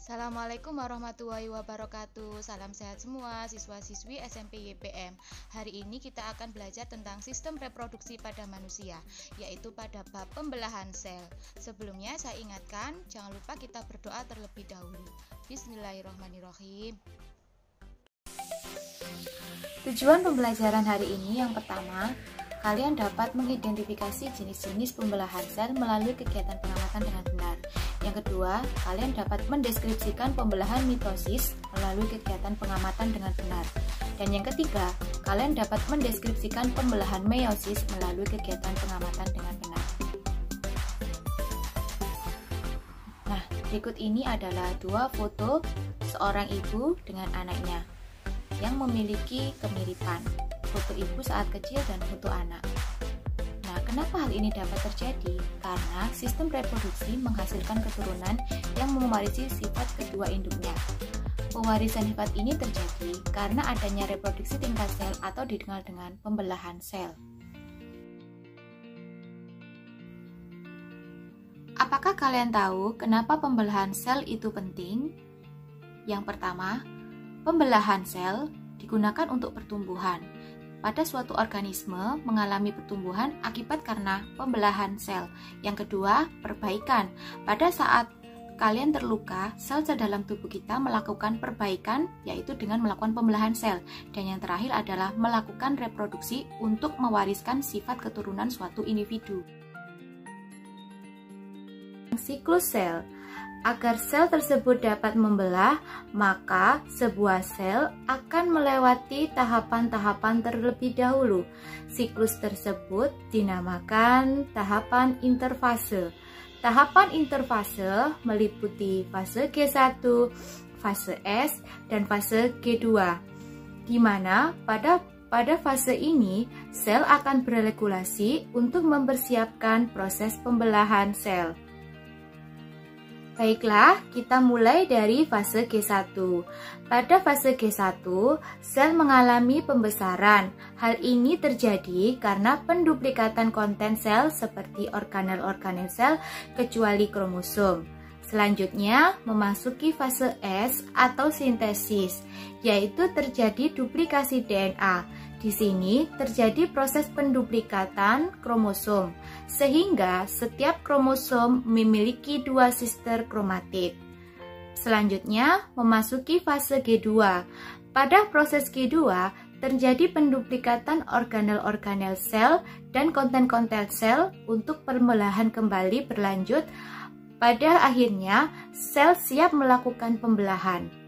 Assalamualaikum warahmatullahi wabarakatuh. Salam sehat semua siswa-siswi SMP YPM. Hari ini kita akan belajar tentang sistem reproduksi pada manusia, yaitu pada bab pembelahan sel. Sebelumnya saya ingatkan, jangan lupa kita berdoa terlebih dahulu. Bismillahirrahmanirrahim. Tujuan pembelajaran hari ini yang pertama, kalian dapat mengidentifikasi jenis-jenis pembelahan sel melalui kegiatan pengamatan dengan benar. Yang kedua, kalian dapat mendeskripsikan pembelahan mitosis melalui kegiatan pengamatan dengan benar. Dan yang ketiga, kalian dapat mendeskripsikan pembelahan meiosis melalui kegiatan pengamatan dengan benar. Nah, berikut ini adalah dua foto seorang ibu dengan anaknya yang memiliki kemiripan. Foto ibu saat kecil dan foto anak. Nah, kenapa hal ini dapat terjadi? Karena sistem reproduksi menghasilkan keturunan yang mewarisi sifat kedua induknya. Pewarisan sifat ini terjadi karena adanya reproduksi tingkat sel atau dikenal dengan pembelahan sel. Apakah kalian tahu kenapa pembelahan sel itu penting? Yang pertama, pembelahan sel digunakan untuk pertumbuhan. Pada suatu organisme mengalami pertumbuhan akibat karena pembelahan sel. Yang kedua, perbaikan. Pada saat kalian terluka, sel-sel dalam tubuh kita melakukan perbaikan, yaitu dengan melakukan pembelahan sel. Dan yang terakhir adalah melakukan reproduksi untuk mewariskan sifat keturunan suatu individu. Siklus sel. Agar sel tersebut dapat membelah, maka sebuah sel akan melewati tahapan-tahapan terlebih dahulu. Siklus tersebut dinamakan tahapan interfase. Tahapan interfase meliputi fase G1, fase S, dan fase G2, di mana pada fase ini sel akan beregulasi untuk mempersiapkan proses pembelahan sel. Baiklah, kita mulai dari fase G1. Pada fase G1, sel mengalami pembesaran. Hal ini terjadi karena penduplikatan konten sel seperti organel-organel sel kecuali kromosom. Selanjutnya, memasuki fase S atau sintesis, yaitu terjadi duplikasi DNA. Di sini terjadi proses penduplikatan kromosom, sehingga setiap kromosom memiliki dua sister kromatid. Selanjutnya, memasuki fase G2. Pada proses G2, terjadi penduplikatan organel-organel sel dan konten-konten sel untuk pembelahan kembali berlanjut. Pada akhirnya, sel siap melakukan pembelahan.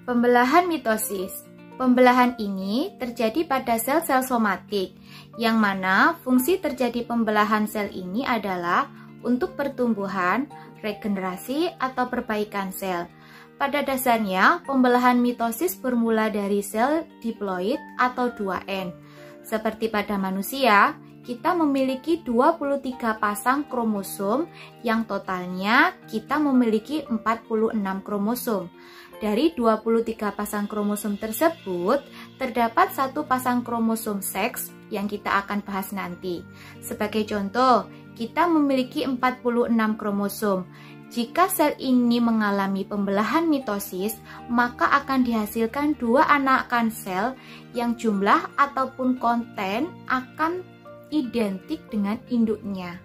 Pembelahan mitosis. Pembelahan ini terjadi pada sel-sel somatik, yang mana fungsi terjadi pembelahan sel ini adalah untuk pertumbuhan, regenerasi, atau perbaikan sel. Pada dasarnya, pembelahan mitosis bermula dari sel diploid atau 2N. Seperti pada manusia, kita memiliki 23 pasang kromosom, yang totalnya kita memiliki 46 kromosom. Dari 23 pasang kromosom tersebut, terdapat satu pasang kromosom seks yang kita akan bahas nanti. Sebagai contoh, kita memiliki 46 kromosom. Jika sel ini mengalami pembelahan mitosis, maka akan dihasilkan dua anakan sel yang jumlah ataupun konten akan identik dengan induknya.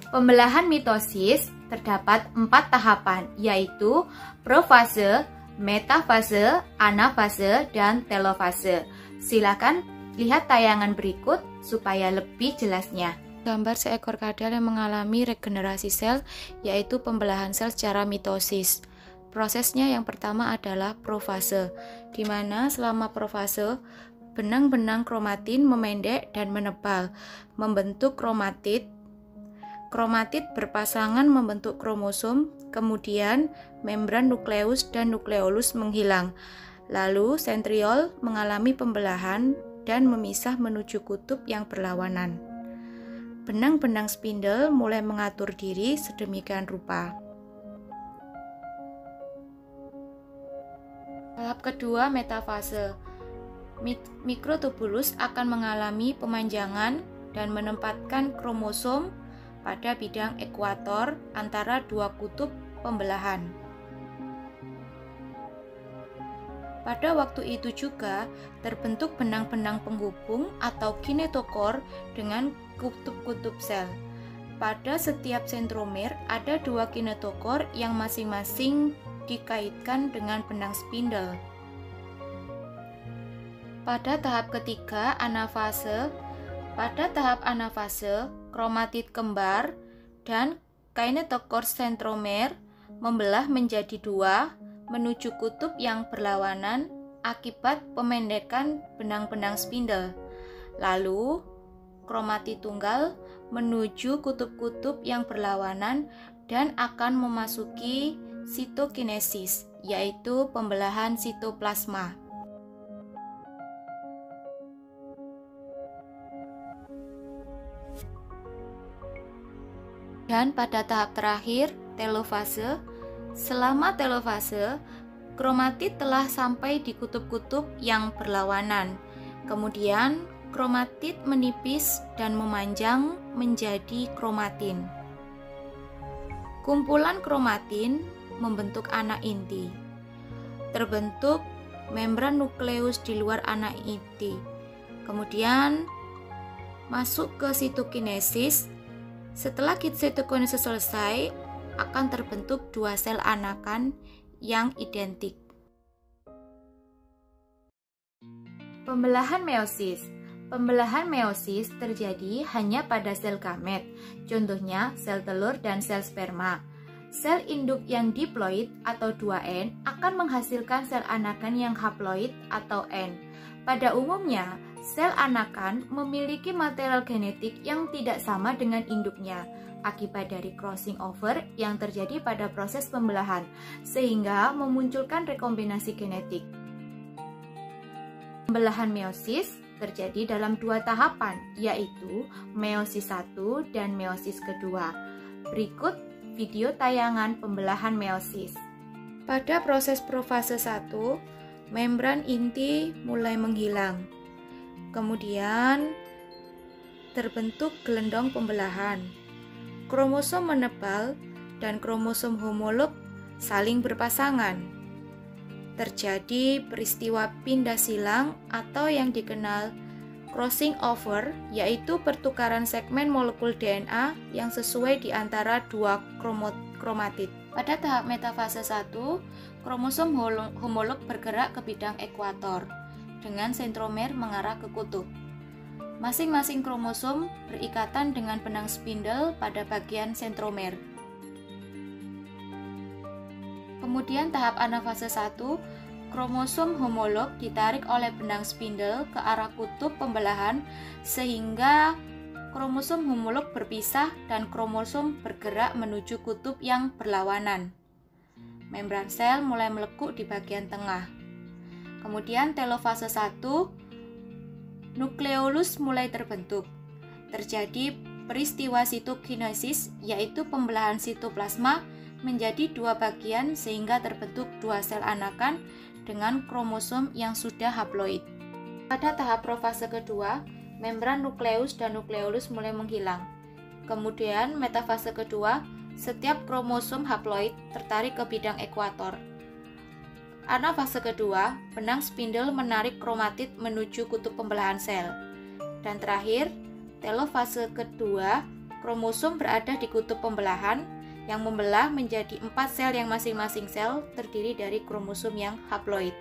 Pembelahan mitosis terdapat 4 tahapan, yaitu profase, metafase, anafase, dan telofase. Silakan lihat tayangan berikut supaya lebih jelasnya. Gambar seekor kadal yang mengalami regenerasi sel, yaitu pembelahan sel secara mitosis. Prosesnya yang pertama adalah profase, di mana selama profase, benang-benang kromatin memendek dan menebal, membentuk kromatid. Kromatid berpasangan membentuk kromosom, kemudian membran nukleus dan nukleolus menghilang. Lalu sentriol mengalami pembelahan dan memisah menuju kutub yang berlawanan. Benang-benang spindle mulai mengatur diri sedemikian rupa. Tahap kedua, metafase. Mikrotubulus akan mengalami pemanjangan dan menempatkan kromosom pada bidang ekuator antara dua kutub pembelahan. Pada waktu itu juga terbentuk benang-benang penghubung atau kinetokor dengan kutub-kutub sel. Pada setiap sentromer ada dua kinetokor yang masing-masing dikaitkan dengan benang spindle. Pada tahap ketiga, anafase. Pada tahap anafase, kromatid kembar dan kinetokor sentromer membelah menjadi dua menuju kutub yang berlawanan akibat pemendekan benang-benang spindle. Lalu, kromatid tunggal menuju kutub-kutub yang berlawanan dan akan memasuki sitokinesis, yaitu pembelahan sitoplasma. Dan pada tahap terakhir, telofase. Selama telofase, kromatid telah sampai di kutub-kutub yang berlawanan. Kemudian, kromatid menipis dan memanjang menjadi kromatin. Kumpulan kromatin membentuk anak inti. Terbentuk membran nukleus di luar anak inti. Kemudian masuk ke sitokinesis. Setelah sitokinesis selesai, akan terbentuk dua sel anakan yang identik. Pembelahan meiosis. Pembelahan meiosis terjadi hanya pada sel gamet, contohnya sel telur dan sel sperma. Sel induk yang diploid atau 2N akan menghasilkan sel anakan yang haploid atau N. Pada umumnya, sel anakan memiliki material genetik yang tidak sama dengan induknya akibat dari crossing over yang terjadi pada proses pembelahan, sehingga memunculkan rekombinasi genetik. Pembelahan meiosis terjadi dalam dua tahapan, yaitu meiosis 1 dan meiosis kedua. Berikut video tayangan pembelahan meiosis. Pada proses profase 1, membran inti mulai menghilang. Kemudian terbentuk gelendong pembelahan. Kromosom menebal dan kromosom homolog saling berpasangan. Terjadi peristiwa pindah silang atau yang dikenal crossing over, yaitu pertukaran segmen molekul DNA yang sesuai di antara dua kromatid. Pada tahap metafase 1, kromosom homolog bergerak ke bidang ekuator dengan sentromer mengarah ke kutub. Masing-masing kromosom berikatan dengan benang spindle pada bagian sentromer. Kemudian tahap anafase 1, kromosom homolog ditarik oleh benang spindle ke arah kutub pembelahan sehingga kromosom homolog berpisah dan kromosom bergerak menuju kutub yang berlawanan. Membran sel mulai melekuk di bagian tengah. Kemudian telofase 1, nukleolus mulai terbentuk. Terjadi peristiwa sitokinesis, yaitu pembelahan sitoplasma menjadi dua bagian sehingga terbentuk dua sel anakan dengan kromosom yang sudah haploid. Pada tahap profase kedua, membran nukleus dan nukleolus mulai menghilang. Kemudian metafase kedua, setiap kromosom haploid tertarik ke bidang ekuator. Anafase kedua, benang spindle menarik kromatid menuju kutub pembelahan sel. Dan terakhir, telofase kedua, kromosom berada di kutub pembelahan yang membelah menjadi 4 sel yang masing-masing sel terdiri dari kromosom yang haploid.